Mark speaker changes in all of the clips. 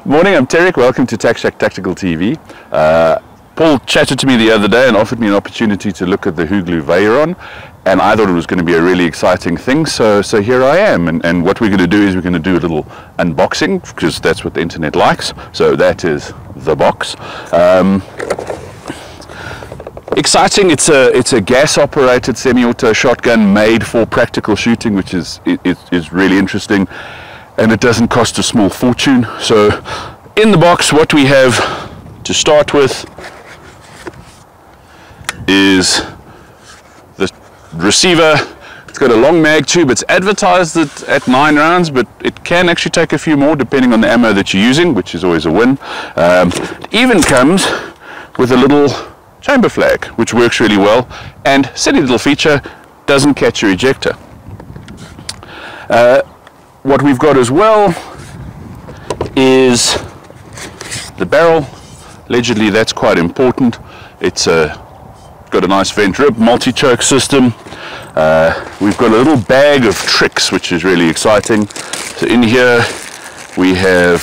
Speaker 1: Morning, I'm Terrick. Welcome to Tack Shack Tactical TV. Paul chatted to me the other day and offered me an opportunity to look at the Huglu Veyron, and I thought it was going to be a really exciting thing, so here I am. And what we're going to do is we're going to do a little unboxing, because that's what the internet likes. So that is the box. Exciting. It's a gas-operated semi-auto shotgun made for practical shooting, which is really interesting. And it doesn't cost a small fortune. So in the box, what we have to start with is the receiver. It's got a long mag tube. It's advertised at 9 rounds, but it can actually take a few more depending on the ammo that you're using, which is always a win. It even comes with a little chamber flag, which works really well, and silly little feature, doesn't catch your ejector. What we've got as well is the barrel. Allegedly that's quite important. It's got a nice vent rib, multi-choke system. We've got a little bag of tricks, which is really exciting. So in here we have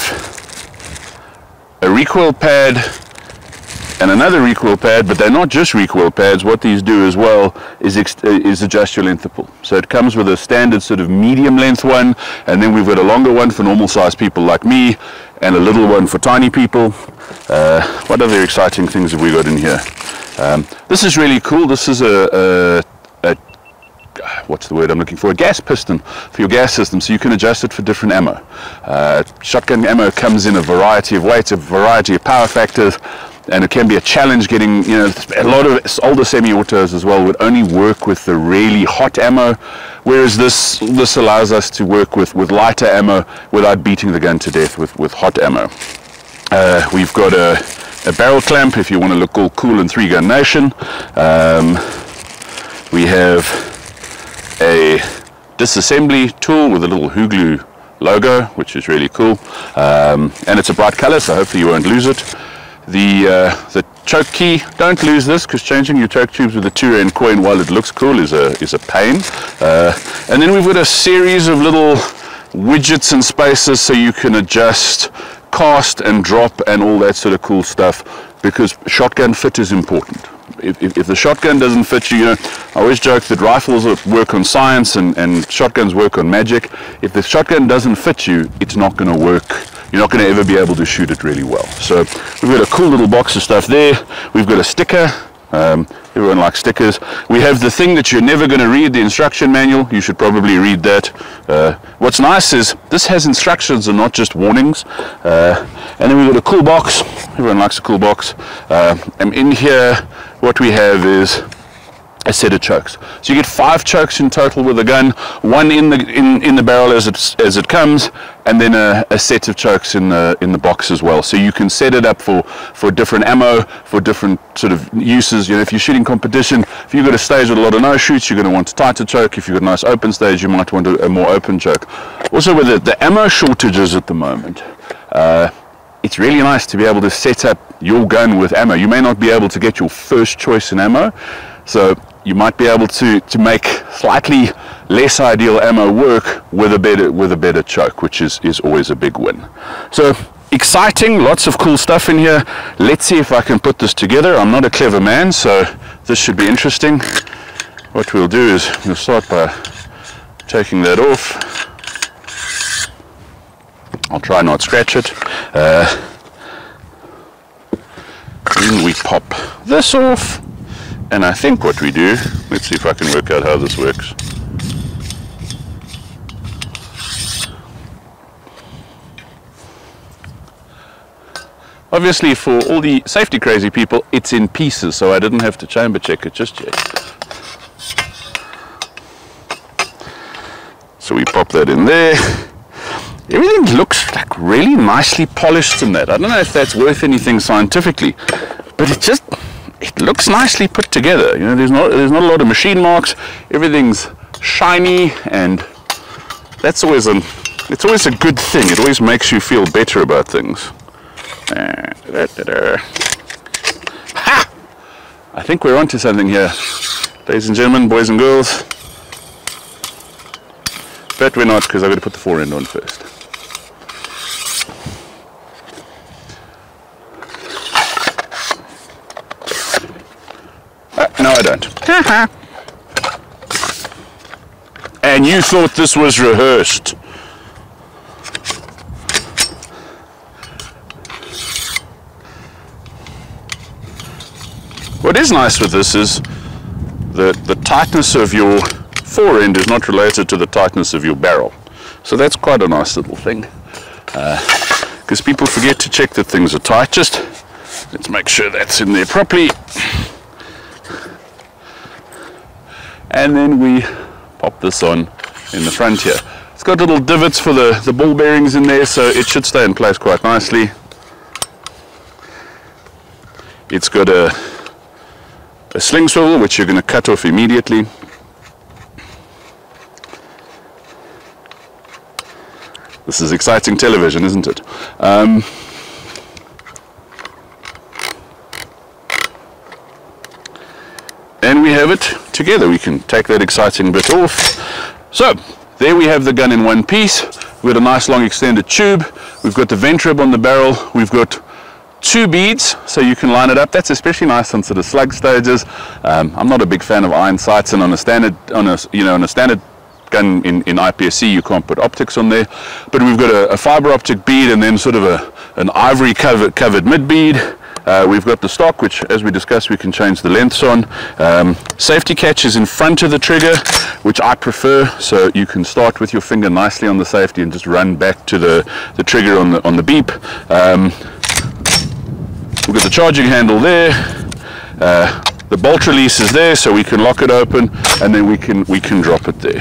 Speaker 1: a recoil pad and another recoil pad, but they're not just recoil pads. What these do as well is adjust your length of pull. So it comes with a standard sort of medium length one, and then we've got a longer one for normal sized people like me, and a little one for tiny people. What other exciting things have we got in here? This is really cool. This is what's the word I'm looking for? A gas piston for your gas system, so you can adjust it for different ammo. Shotgun ammo comes in a variety of weights, a variety of power factors, and it can be a challenge getting, you know, a lot of older semi-autos as well would only work with the really hot ammo, whereas this allows us to work with lighter ammo without beating the gun to death with hot ammo. We've got a barrel clamp if you want to look all cool in 3-gun nation. We have a disassembly tool with a little Huglu logo, which is really cool, and it's a bright color, so hopefully you won't lose it. The choke key, don't lose this, because changing your choke tubes with a 2-rand coin while it looks cool is a pain. And then we've got a series of little widgets and spaces so you can adjust cast and drop and all that sort of cool stuff, because shotgun fit is important. If the shotgun doesn't fit you, I always joke that rifles work on science and shotguns work on magic. If the shotgun doesn't fit you, it's not going to work. You're not going to ever be able to shoot it really well. So we've got a cool little box of stuff there. We've got a sticker. Everyone likes stickers. We have the thing that you're never going to read, the instruction manual. You should probably read that. What's nice is this has instructions and not just warnings. And then we've got a cool box. Everyone likes a cool box. And in here, what we have is a set of chokes. So you get 5 chokes in total with the gun, one in the barrel as it comes, and then a set of chokes in the box as well. So you can set it up for different ammo, for different sort of uses. You know, if you're shooting competition, if you've got a stage with a lot of no shoots, you're going to want a tighter choke. If you've got a nice open stage, you might want a more open choke. Also, with the ammo shortages at the moment, it's really nice to be able to set up your gun with ammo. You may not be able to get your first choice in ammo, so you might be able to make slightly less ideal ammo work with a better choke, which is always a big win. So exciting, lots of cool stuff in here. Let's see if I can put this together. I'm not a clever man, so this should be interesting. What we'll do is we'll start by taking that off. I'll try not scratch it. Then we pop this off. And I think what we do, let's see if I can work out how this works. Obviously, for all the safety crazy people, it's in pieces, so I didn't have to chamber check it just yet. So we pop that in there. Everything looks like really nicely polished in that. I don't know if that's worth anything scientifically, but it looks nicely put together. You know, there's not a lot of machine marks. Everything's shiny, and it's always a good thing. It always makes you feel better about things. Ha! I think we're onto something here, ladies and gentlemen, boys and girls. But we're not, because I've got to put the forend on first. And you thought this was rehearsed. What is nice with this is the tightness of your fore end is not related to the tightness of your barrel. So that's quite a nice little thing. Because people forget to check that things are tight. Just let's make sure that's in there properly. And then we pop this on in the front here. It's got little divots for the ball bearings in there, so it should stay in place quite nicely. It's got a sling swivel, which you're going to cut off immediately. This is exciting television, isn't it? And we have it together. We can take that exciting bit off. So there we have the gun in one piece. We've got a nice long extended tube. We've got the vent rib on the barrel. We've got 2 beads, so you can line it up. That's especially nice on sort of slug stages. I'm not a big fan of iron sights, and on a standard gun in IPSC you can't put optics on there. But we've got a fiber optic bead and then sort of an ivory covered mid bead. We've got the stock, which, as we discussed, we can change the lengths on. Safety catch is in front of the trigger, which I prefer, so you can start with your finger nicely on the safety and just run back to the trigger on the beep. We've got the charging handle there. The bolt release is there, so we can lock it open, and then we can drop it there.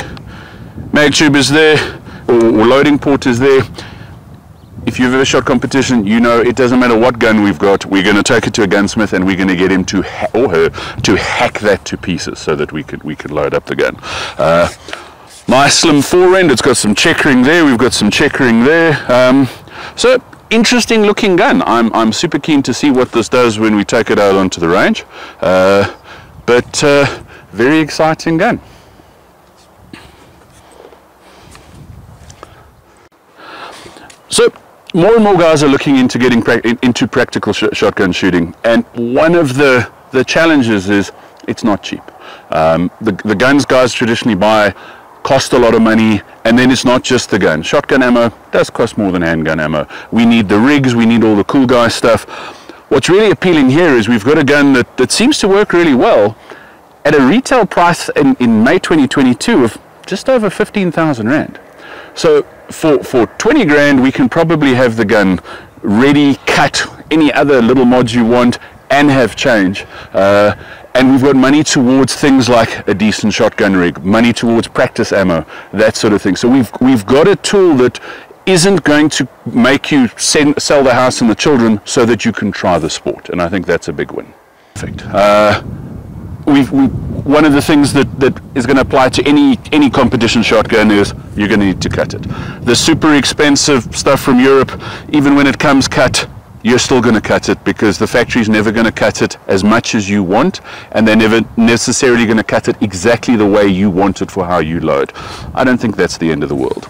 Speaker 1: Mag tube is there, or loading port is there. If you've ever shot competition, you know it doesn't matter what gun we've got. We're going to take it to a gunsmith, and we're going to get him or her to hack that to pieces so that we could load up the gun. Nice slim fore end. It's got some checkering there. We've got some checkering there. So interesting looking gun. I'm super keen to see what this does when we take it out onto the range. But very exciting gun. So more and more guys are looking into getting into practical shotgun shooting, and one of the challenges is it's not cheap. The guns guys traditionally buy cost a lot of money, and then it's not just the gun. Shotgun ammo does cost more than handgun ammo. We need the rigs, we need all the cool guy stuff. What's really appealing here is we've got a gun that seems to work really well at a retail price in May 2022 of just over 15,000 Rand. So for 20 grand, we can probably have the gun ready, cut, any other little mods you want, and have change. And we've got money towards things like a decent shotgun rig, money towards practice ammo, that sort of thing. So we've got a tool that isn't going to make you sell the house and the children so that you can try the sport. And I think that's a big win. Perfect. One of the things that is going to apply to any competition shotgun is you're going to need to cut it. The super expensive stuff from Europe, even when it comes cut, you're still going to cut it because the factory's never going to cut it as much as you want, and they're never necessarily going to cut it exactly the way you want it for how you load. I don't think that's the end of the world.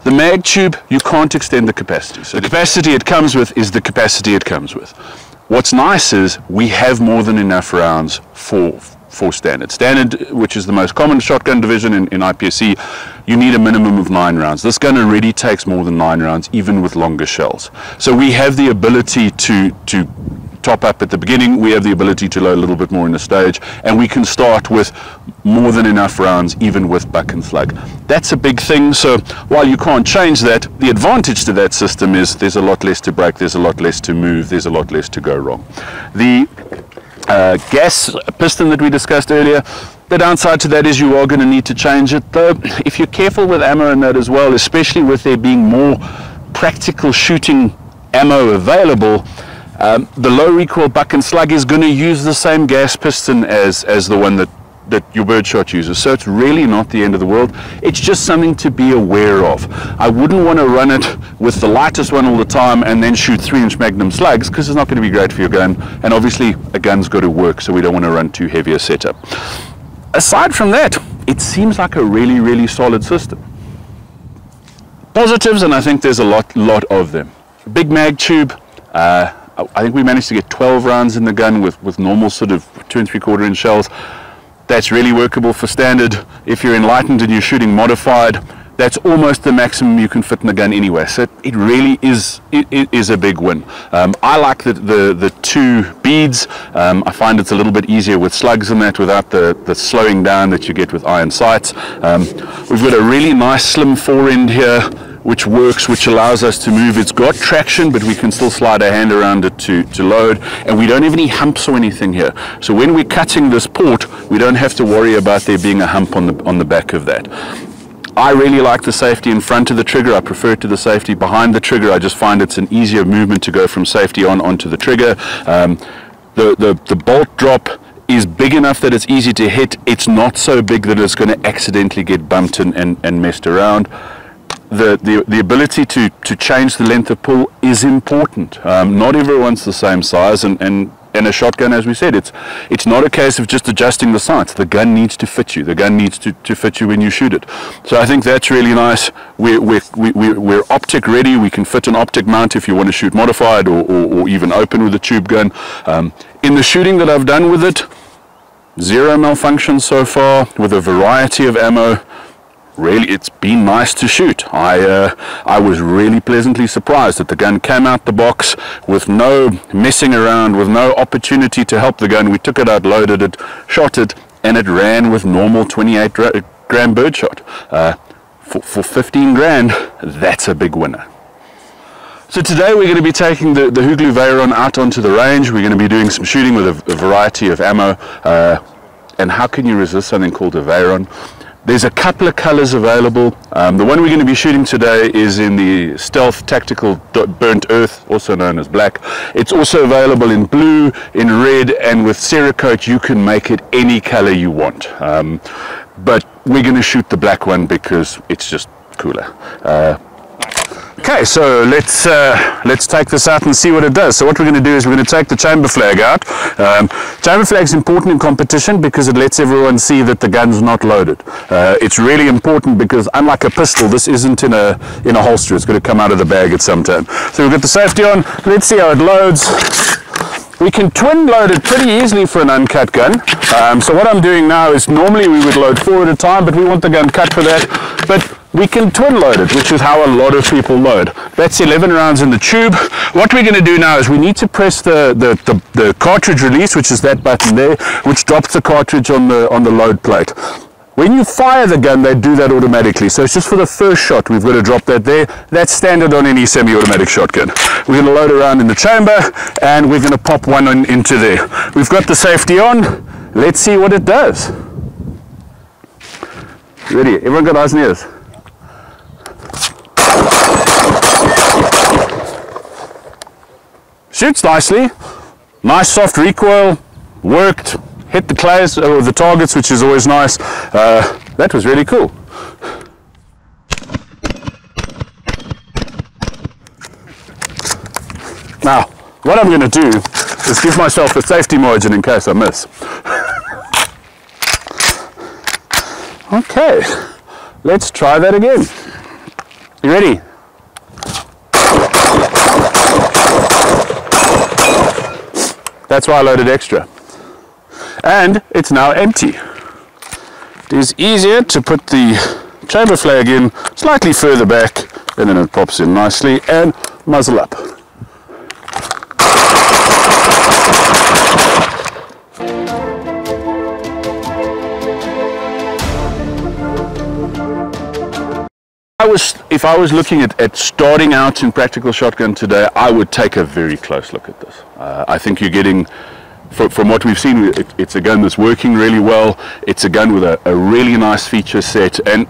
Speaker 1: The mag tube, you can't extend the capacity. So the capacity it comes with is the capacity it comes with. What's nice is we have more than enough rounds for standard. Standard, which is the most common shotgun division in IPSC, you need a minimum of 9 rounds. This gun already takes more than 9 rounds, even with longer shells. So we have the ability to top up at the beginning, we have the ability to load a little bit more in the stage, and we can start with more than enough rounds, even with buck and slug. That's a big thing, so while you can't change that, the advantage to that system is there's a lot less to break, there's a lot less to move, there's a lot less to go wrong. The gas piston that we discussed earlier, the downside to that is you are going to need to change it, though if you're careful with ammo in that as well, especially with there being more practical shooting ammo available, the low recoil buck and slug is going to use the same gas piston as the one that your birdshot uses, so it's really not the end of the world. It's just something to be aware of. I wouldn't want to run it with the lightest one all the time and then shoot 3-inch Magnum slugs, because it's not going to be great for your gun, and obviously a gun's got to work, so we don't want to run too heavy a setup. Aside from that, it seems like a really, really solid system. Positives, and I think there's a lot of them. Big mag tube. I think we managed to get 12 rounds in the gun with normal sort of 2 3/4 inch shells. That's really workable for standard. If you're enlightened and you're shooting modified, that's almost the maximum you can fit in the gun anyway. So it really is a big win. I like the two beads. I find it's a little bit easier with slugs and that without the slowing down that you get with iron sights. We've got a really nice slim forend here, which works, which allows us to move. It's got traction, but we can still slide our hand around it to load, and we don't have any humps or anything here. So when we're cutting this port, we don't have to worry about there being a hump on the back of that. I really like the safety in front of the trigger. I prefer it to the safety behind the trigger. I just find it's an easier movement to go from safety onto the trigger. The bolt drop is big enough that it's easy to hit. It's not so big that it's going to accidentally get bumped and messed around. The ability to change the length of pull is important. Not everyone's the same size, and a shotgun, as we said, it's not a case of just adjusting the sights. The gun needs to fit you. The gun needs to fit you when you shoot it. So I think that's really nice. We're optic ready. We can fit an optic mount if you want to shoot modified or even open with a tube gun. In the shooting that I've done with it, 0 malfunctions so far, with a variety of ammo. Really, it's been nice to shoot. I was really pleasantly surprised that the gun came out the box with no messing around, with no opportunity to help the gun. We took it out, loaded it, shot it, and it ran with normal 28 gram birdshot. For 15 grand, that's a big winner. So today we're going to be taking the Huglu Veyron out onto the range. We're going to be doing some shooting with a variety of ammo. And how can you resist something called a Veyron? There's a couple of colors available. The one we're going to be shooting today is in the Stealth Tactical Burnt Earth, also known as black. It's also available in blue, in red, and with Cerakote you can make it any color you want. But we're going to shoot the black one because it's just cooler. Okay, so let's take this out and see what it does. So what we're going to do is we're going to take the chamber flag out. Chamber flag is important in competition because it lets everyone see that the gun's not loaded. It's really important because unlike a pistol, this isn't in a holster. It's going to come out of the bag at some time. So we've got the safety on. Let's see how it loads. We can twin load it pretty easily for an uncut gun. So what I'm doing now is normally we would load 4 at a time, but we want the gun cut for that. But we can twin load it, which is how a lot of people load. That's 11 rounds in the tube. What we're going to do now is we need to press the cartridge release, which is that button there, which drops the cartridge on the load plate. When you fire the gun, they do that automatically. So it's just for the first shot, we've got to drop that there. That's standard on any semi-automatic shotgun. We're going to load around in the chamber, and we're going to pop one into there. We've got the safety on. Let's see what it does. Ready? Everyone got eyes and ears? Shoots nicely. Nice soft recoil. Worked. Hit the clays or the targets, which is always nice. That was really cool. Now, what I'm going to do is give myself a safety margin in case I miss. Okay, let's try that again. You ready? That's why I loaded extra. And it's now empty. It is easier to put the chamber flag in slightly further back, and then it pops in nicely, and muzzle up. If I was looking at starting out in practical shotgun today, I would take a very close look at this. I think you're getting, from what we've seen, it's a gun that's working really well. It's a gun with a really nice feature set, and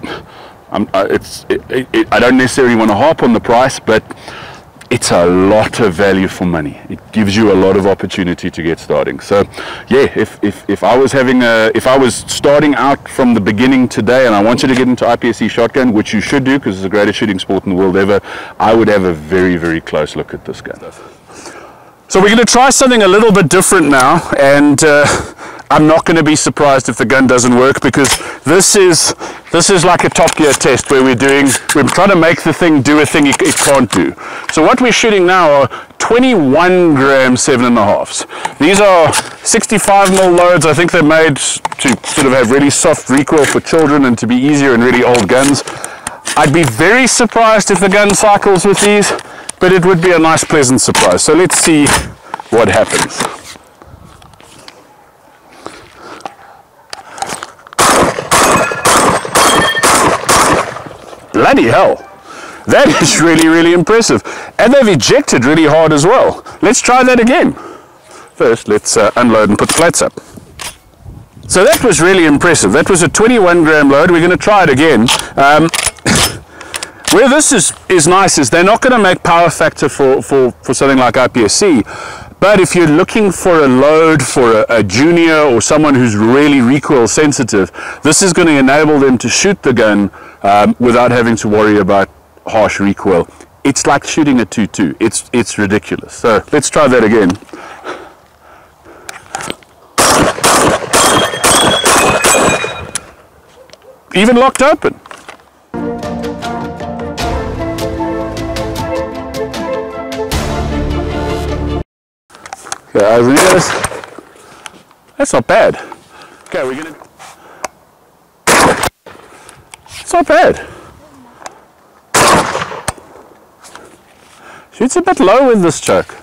Speaker 1: I don't necessarily want to harp on the price, but it's a lot of value for money. It gives you a lot of opportunity to get starting. So yeah, if I was starting out from the beginning today and I wanted to get into IPSC shotgun, which you should do because it's the greatest shooting sport in the world ever, I would have a very, very close look at this gun. So we're going to try something a little bit different now, and I'm not going to be surprised if the gun doesn't work, because this is like a Top Gear test where we're trying to make the thing do a thing it can't do. So what we're shooting now are 21 gram 7.5s. These are 65 mil loads. I think they're made to sort of have really soft recoil for children and to be easier in really old guns. I'd be very surprised if the gun cycles with these, but it would be a nice pleasant surprise. So let's see what happens. Bloody hell, that is really, really impressive. And they've ejected really hard as well. Let's try that again. First, let's unload and put the plates up. So that was really impressive. That was a 21 gram load. We're going to try it again. Where this is nice is they're not going to make power factor for something like IPSC, but if you're looking for a load for a junior or someone who's really recoil sensitive, this is going to enable them to shoot the gun without having to worry about harsh recoil. It's like shooting a 2.2. It's ridiculous. So let's try that again. Even locked open. Okay, over here. That's not bad. Okay, we're gonna. It's not bad. Shoots a bit low with this choke.